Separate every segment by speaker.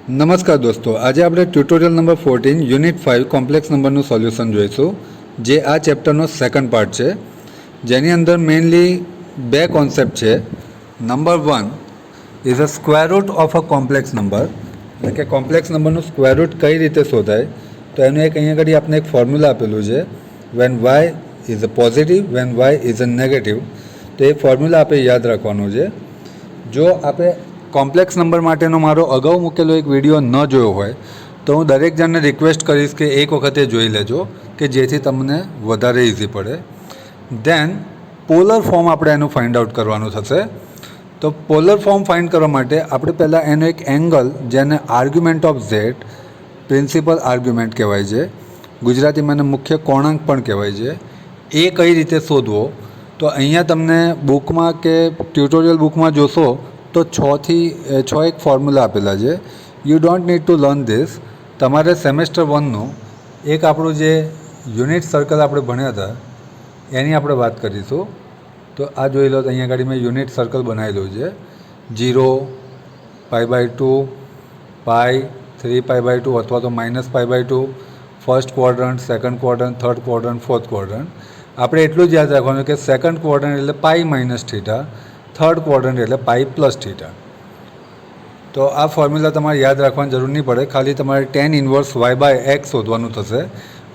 Speaker 1: નમસ્કાર દોસ્તો, આજે આપણે ટ્યુટોરિયલ નંબર 14 યુનિટ 5 કોમ્પ્લેક્સ નંબરનું સોલ્યુશન જોઈશું, જે આ ચેપ્ટરનો સેકન્ડ પાર્ટ છે, જેની અંદર મેઇનલી બે કોન્સેપ્ટ છે. Number 1 is a square root of a complex number, એટલે કે કોમ્પ્લેક્સ નંબરનું સ્ક્વેર રૂટ કઈ રીતે શોધાય. તો એનું એક અહીંયા આગળ આપણે એક ફોર્મ્યુલા આપેલું છે, when y is a positive, when y is a negative. તો એ ફોર્મ્યુલા આપણે યાદ રાખવાનું છે. જો આપણે કોમ્પ્લેક્સ નંબર માટેનો મારો અગાઉ મૂકેલો એક વિડીયો ન જોયો હોય તો હું દરેક જણને રિક્વેસ્ટ કરીશ કે એક વખતે જોઈ લેજો, કે જેથી તમને વધારે ઇઝી પડે. દેન પોલર ફોર્મ આપણે એનું ફાઇન્ડ આઉટ કરવાનું થશે. તો પોલર ફોર્મ ફાઇન્ડ કરવા માટે આપણે પહેલાં એનો એક એંગલ, જેને argument of Z, principal argument કહેવાય છે, ગુજરાતીમાં એને મુખ્ય કોણાંક પણ કહેવાય છે, એ કઈ રીતે શોધવો. તો અહીંયા તમને બુકમાં કે ટ્યુટોરિયલ બુકમાં જોશો તો 6 એક ફોર્મ્યુલા આપેલા છે. You don't need to learn this. તમારે સેમેસ્ટર 1નું એક આપણું જે યુનિટ સર્કલ આપણે ભણ્યા હતા એની આપણે વાત કરીશું. તો આ જોઈ લો, અહીંયા આગળ મેં યુનિટ સર્કલ બનાવેલું છે. 0, π/2, પાઈ, 3π/2 અથવા તો -π/2, first quadrant, second quadrant, third quadrant, fourth quadrant. આપણે એટલું જ યાદ રાખવાનું કે સેકન્ડ ક્વોડ્રન્ટ એટલે π-θ, થર્ડ ક્વોડ્રન્ટ એટલે π+θ. તો આ ફોર્મ્યુલા તમારે યાદ રાખવાની જરૂર નહીં પડે, ખાલી તમારે tan ઇન્વર્સ y/x શોધવાનું થશે,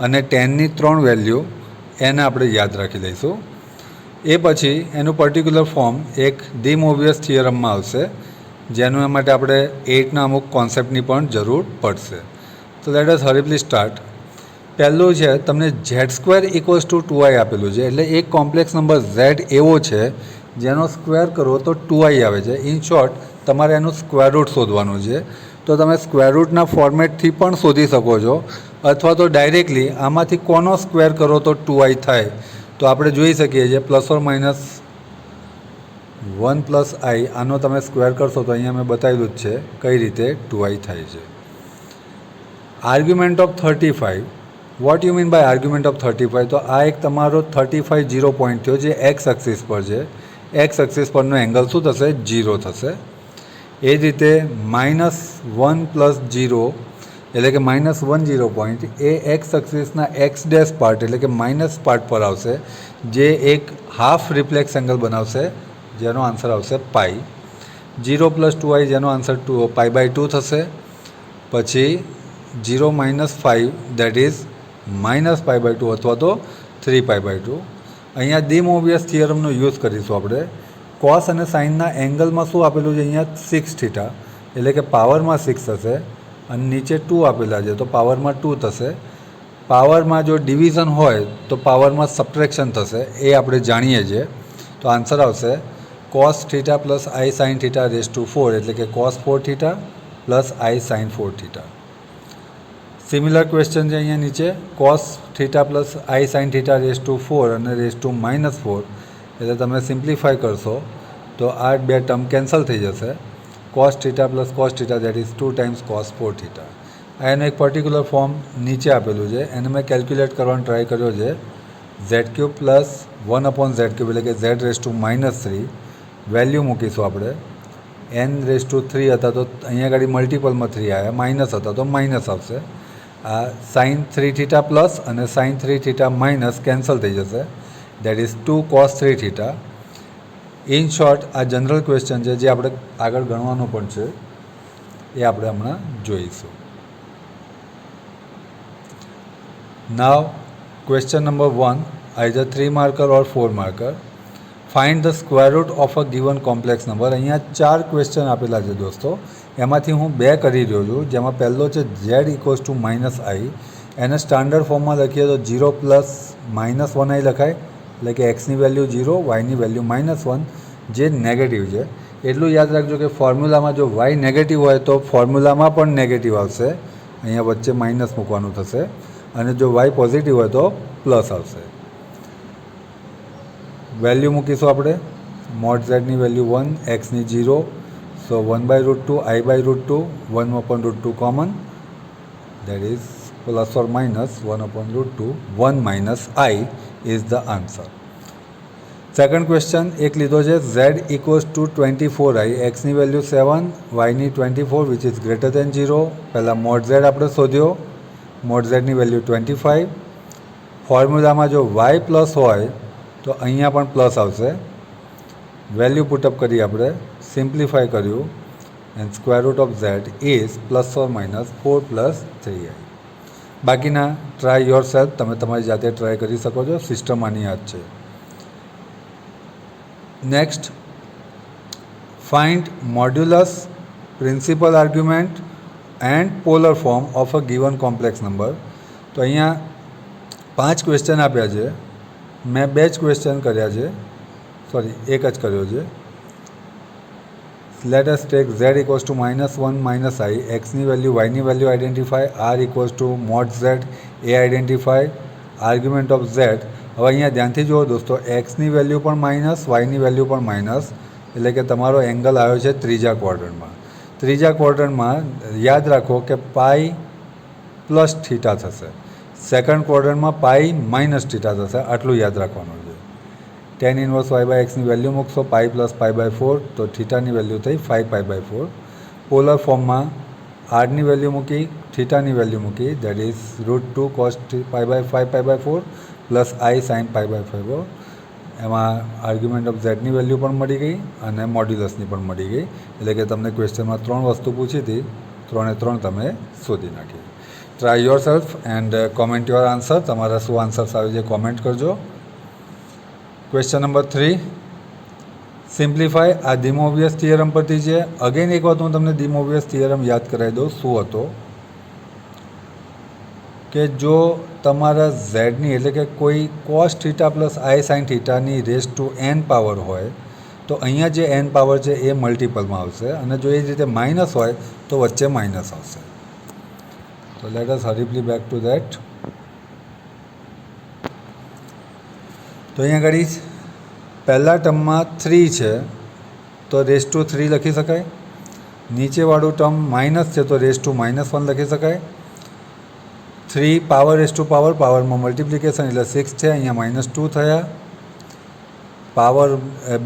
Speaker 1: અને tanની 3 વેલ્યુ એને આપણે યાદ રાખી લઈશું. એ પછી એનું પર્ટિક્યુલર ફોર્મ એક ડી મોવિયસ થિયરમમાં આવશે, જેનું એ માટે આપણે 8ના અમુક કોન્સેપ્ટની પણ જરૂર પડશે. તો લેટ અસ હરીફલી સ્ટાર્ટ. પહેલું છે, તમને z² = 2i આપેલું છે, એટલે એક કોમ્પ્લેક્સ નંબર z એવો છે જેનો સ્ક્વેર કરો તો 2i આવે છે. ઇન શોર્ટ, તમારે એનું સ્ક્વેર રૂટ શોધવાનું છે. તો તમે સ્ક્વેર રૂટના ફોર્મેટથી પણ શોધી શકો છો, અથવા તો ડાયરેક્ટલી આમાંથી કોનો સ્ક્વેર કરો તો 2i થાય. તો આપણે જોઈ શકીએ છીએ ±1 + i, આનો તમે સ્ક્વેર કરશો તો અહીંયા મેં બતાવેલું જ છે કઈ રીતે 2i થાય છે. Argument of 35. What you mean by argument of 35? તો આ એક તમારો 35 0 પોઈન્ટ થયો, જે એક્સ એક્સિસ પર છે. એક્સ એક્સિસ પરનો એંગલ શું થશે? 0 થશે. એ જ રીતે -1 + 0 એટલે કે -10 પોઈન્ટ, એ એક્સ એક્સિસના એક્સ ડેશ પાર્ટ એટલે કે માઇનસ પાર્ટ પર આવશે, જે એક હાફ રિફ્લેક્સ એંગલ બનાવશે, જેનો આન્સર આવશે પાઈ. 0 + 2i, જેનો આન્સર π/2 થશે. પછી 0 - 5, દેટ ઇઝ -π/2 અથવા તો 3π/2. અહીંયા ડી મોવિયસ થિયરમનો યુઝ કરીશું આપણે. કોસ અને સાઇનના એંગલમાં શું આપેલું છે? અહીંયા 6θ, એટલે કે પાવરમાં 6 થશે, અને નીચે 2 આપેલા છે તો પાવરમાં 2 થશે. પાવરમાં જો ડિવિઝન હોય તો પાવરમાં સબટ્રેક્શન થશે, એ આપણે જાણીએ છીએ. તો આન્સર આવશે cos θ + i sin θ⁴, એટલે કે cos 4θ + i sin 4θ. Similar question છે અહીંયા નીચે, cos θ + i sin θ⁴ અને (-4), એટલે તમે સિમ્પ્લિફાય કરશો તો આ બે ટર્મ કેન્સલ થઈ જશે. cos θ + cos θ, that is 2 times cos 4θ. આ એનું એક પર્ટિક્યુલર ફોર્મ નીચે આપેલું છે, એને મેં કેલ્ક્યુલેટ કરવાનો ટ્રાય કર્યો છે. z³ + 1/z³, એટલે કે z⁻³ વેલ્યુ મૂકીશું આપણે. n⁻³ હતા તો અહીંયા આગળ મલ્ટિપલમાં 3 આવ્યા, માઇનસ હતા તો માઇનસ આવશે. આ sin 3θ પ્લસ અને sin 3θ માઇનસ કેન્સલ થઈ જશે, that is 2 cos 3θ. In short, આ જનરલ ક્વેશ્ચન છે જે આપણે આગળ ગણવાનો પણ છે, એ આપણે હમણાં જોઈશું. Now question number 1, either 3 marker or 4 marker. Find the square root of a given complex number. અહીંયા 4 ક્વેશ્ચન આપેલા છે દોસ્તો, એમાંથી હું 2 કરી રહ્યો છું. જેમાં પહેલો છે z = -i, એને સ્ટાન્ડર્ડ ફોર્મમાં લખીએ તો 0 + -1i લખાય, એટલે કે એક્સની વેલ્યુ 0, વાયની વેલ્યુ -1, જે નેગેટિવ છે. એટલું યાદ રાખજો કે ફોર્મ્યુલામાં જો વાય નેગેટિવ હોય તો ફોર્મ્યુલામાં પણ નેગેટિવ આવશે, અહીંયા વચ્ચે માઇનસ મૂકવાનું થશે, અને જો વાય પોઝિટિવ હોય તો પ્લસ આવશે. વેલ્યુ મૂકીશું આપણે. મોડ ઝેડની વેલ્યુ 1, એક્સની 0, સો 1/√2, i/√2, 1/√2 કોમન, that is +or -1/√2, 1 - i is the answer. Second question એક લીધો છે z ઇક્વલ્સ ટુ 24i, એક્સની વેલ્યુ 7, વાયની 24 વિચ ઇઝ ગ્રેટર દેન 0. પહેલાં મોડ z આપણે શોધ્યો, મોડ zની વેલ્યુ 25. ફોર્મ્યુલામાં જો y પ્લસ હોય તો અહીંયા પણ પ્લસ આવશે. વેલ્યુ પુટઅપ કરી આપણે, સિમ્પ્લિફાય કર્યું, and square root of z is plus or minus 4 plus 3i. બાકીના ટ્રાય યોર સેલ્ફ, તમે તમારી જાતે ટ્રાય કરી શકો છો, સિસ્ટમ આની યાદ છે. Next, find modulus, principal argument and polar form of a given complex number. તો અહીંયા 5 ક્વેશ્ચન આપ્યા છે, મેં 2 જ ક્વેશ્ચન કર્યા છે, સોરી એક જ કર્યો છે. Let us take z equals to -1 -i, એક્સની વેલ્યુ વાયની value identify, R equals to mod z એ આઈડેન્ટિફાય, આર્ગ્યુમેન્ટ ઓફ z. હવે અહીંયા ધ્યાનથી જુઓ દોસ્તો, એક્સની વેલ્યુ પણ માઇનસ, વાયની વેલ્યુ પણ માઇનસ, એટલે કે તમારો એંગલ આવ્યો છે ત્રીજા ક્વોડ્રન્ટમાં. ત્રીજા ક્વોડ્રન્ટમાં યાદ રાખો કે પાઈ પ્લસ થીટા થશે, સેકન્ડ ક્વોડ્રન્ટમાં પાઈ માઇનસ થીટા થશે, આટલું યાદ રાખવાનું છે. tan ઇન્વર્સ y બાય એક્સની વેલ્યુ મૂકશો, પાઈ પ્લસ પાઈ બાય 4, તો થીટાની વેલ્યુ થઈ 5 પાઈ બાય 4. પોલર ફોર્મમાં આરની વેલ્યુ મૂકી, થીટાની વેલ્યુ મૂકી, that is √2 cos pi by 5 pi by 4 plus I sine pi by 5. એમાં આર્ગ્યુમેન્ટ ઓફ ઝેડની વેલ્યુ પણ મળી ગઈ અને મોડ્યુલસની પણ મળી ગઈ. એટલે કે તમને ક્વેશ્ચનમાં 3 વસ્તુ પૂછી હતી, 3 એ 3 તમે શોધી નાખી. Try your self and comment your answer. તમારા શું આન્સર્સ આવે છે કોમેન્ટ કરજો. Question number 3, simplify. આ ધી મોવિયસ થિયરમ પરથી છે. અગેન એક વાત હું તમને ધી મોવિયસ થિયરમ યાદ કરાવી દઉં. શું હતો કે જો તમારા ઝેડની એટલે કે કોઈ કોસ થીટા પ્લસ આઈ સાઇન થીટાની રેસ ટુ n પાવર હોય તો અહીંયા જે n પાવર છે એ મલ્ટિપલમાં આવશે, અને જો એ જ રીતે માઇનસ હોય તો વચ્ચે માઇનસ આવશે. તો let us briefly back to that. તો અહીંયા આગળ પહેલા ટર્મમાં 3 છે તો રેસ ટુ 3 લખી શકાય. નીચેવાળું ટર્મ માઇનસ છે તો રેસ ટુ -1 લખી શકાય. 3 પાવર રેસ ટુ પાવર, પાવરમાં મલ્ટિપ્લિકેશન એટલે 6 છે, અહીંયા -2 થયા. પાવર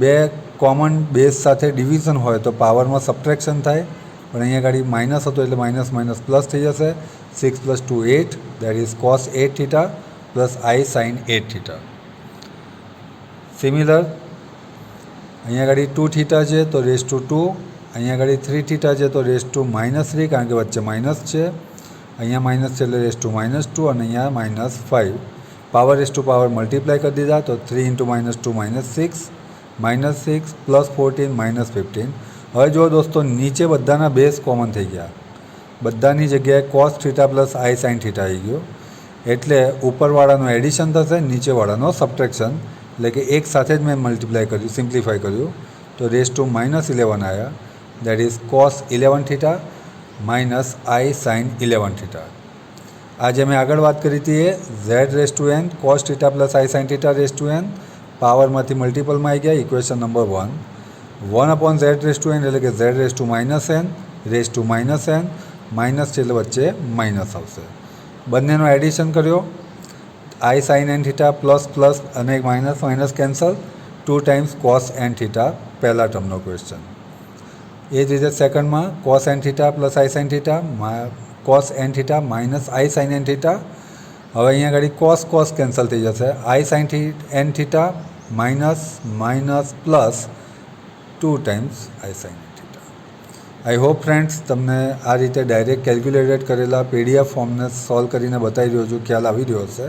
Speaker 1: 2 કોમન બેઝ સાથે ડિવિઝન હોય તો પાવરમાં સબટ્રેક્શન થાય, પણ અહીંયા આગળ માઇનસ હતો એટલે માઇનસ માઇનસ પ્લસ થઈ જશે. 6 + 2 8, that is cos 8 theta plus I sine 8 theta. Similar અહીંયા આગળ 2 થીટા છે તો રેસ ટુ 2, અહીંયા આગળ 3 થીટા છે તો રેસ ટુ -3, કારણ કે વચ્ચે માઇનસ છે. અહીંયા માઇનસ છે એટલે રેસ ટુ -2 અને અહીંયા -5. Power raise to power multiply કરી દીધા તો 3 × -2 -6, -6 + 14 -15. હવે જો દોસ્તો નીચે બધાના બેઝ કોમન થઈ ગયા, બધાની જગ્યાએ cos થીટા પ્લસ આઈ સાઇન થીટા આવી ગયો, એટલે ઉપરવાળાનું એડિશન થશે, નીચેવાળાનો સબટ્રેક્શન. એટલે કે એક સાથે જ મેં મલ્ટીપ્લાય કર્યું, સિમ્પ્લિફાય કર્યું, તો રેસ ટુ -11 આવ્યા, that is cos 11 theta minus I sine 11 theta. આ જે મેં આગળ વાત કરી હતી એ z⁻n cos theta plus I sine theta raise to n પાવરમાંથી મલ્ટિપલમાં આવી ગયા. ઇક્વેશન નંબર 1, 1/z⁻n એટલે કે z⁻n race to -n, minus છે એટલે વચ્ચે માઇનસ આવશે. બંનેનો એડિશન કર્યો, I sine n theta plus plus અને minus minus cancel, 2 times cos n theta પહેલા ટર્મનો ક્વેશ્ચન. એ જ રીતે સેકન્ડમાં cos n થીટા પ્લસ આઈ sine theta, cos n theta minus આઈ સાઇન n થીટા. હવે અહીંયા આગળ cos કેન્સલ થઈ જશે, I sine n theta minus minus plus 2 times I sine n theta. I hope friends તમને આ રીતે ડાયરેક્ટ કેલ્ક્યુલેટેડ કરેલા PDF ફોર્મને સોલ્વ કરીને બતાવી રહ્યો છું, ખ્યાલ આવી રહ્યો હશે,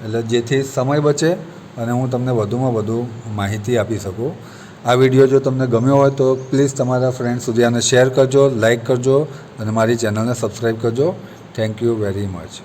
Speaker 1: એટલે જેથી સમય બચે અને હું તમને વધુમાં વધુ માહિતી આપી શકું. આ વિડીયો જો તમને ગમ્યો હોય તો પ્લીઝ તમારા ફ્રેન્ડ સુધી આને શેર કરજો, લાઇક કરજો અને મારી ચેનલને સબસ્ક્રાઈબ કરજો. Thank you very much.